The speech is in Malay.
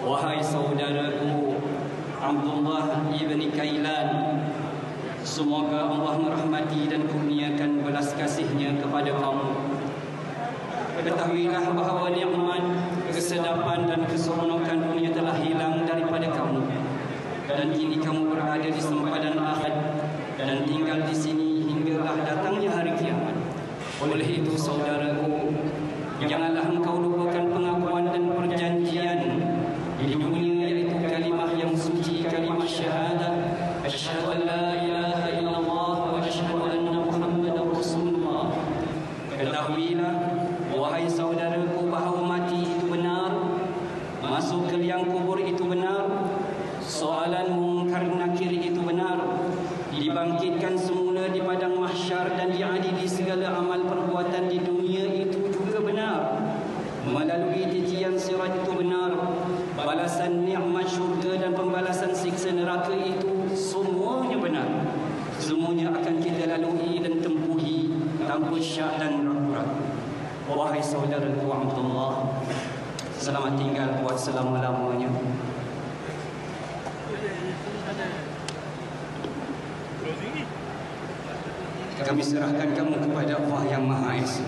Wahai saudaraku Abdullah ibni Kailan, semoga Allah merahmati dan kurniakan belas kasih-Nya kepada kamu. Ketahuilah bahawa nikmat, kesedapan dan keseronokan dunia telah hilang daripada kamu, dan kini kamu berada di sempadan akhirat dan tinggal di sini hinggalah datangnya hari kiamat. Oleh itu saudaraku, janganlah engkau lupakan pengakuan dan perjanjian di dunia, yaitu kalimah yang suci, kalimah syahadat, asyhadu an la ilaha illallah wa asyhadu anna Muhammadar Rasulullah. Ketahuilah wahai saudaraku bahawa mati itu benar, masuk ke liang kubur itu benar, soalan mungkar nakir itu benar, dibangkitkan semula di padang mahsyar dan diadili segala amal perbuatan di dunia itu juga benar, melalui titian sirat itu benar, balasan nikmat syurga dan pembalasan siksa neraka itu semuanya benar. Semuanya akan kita lalui dan tempuhi tanpa syak dan ragu-ragu. Wahai saudaraku Abdullah, selamat tinggal buat selama-lamanya. Kami serahkan kamu kepada Allah yang Maha Esa.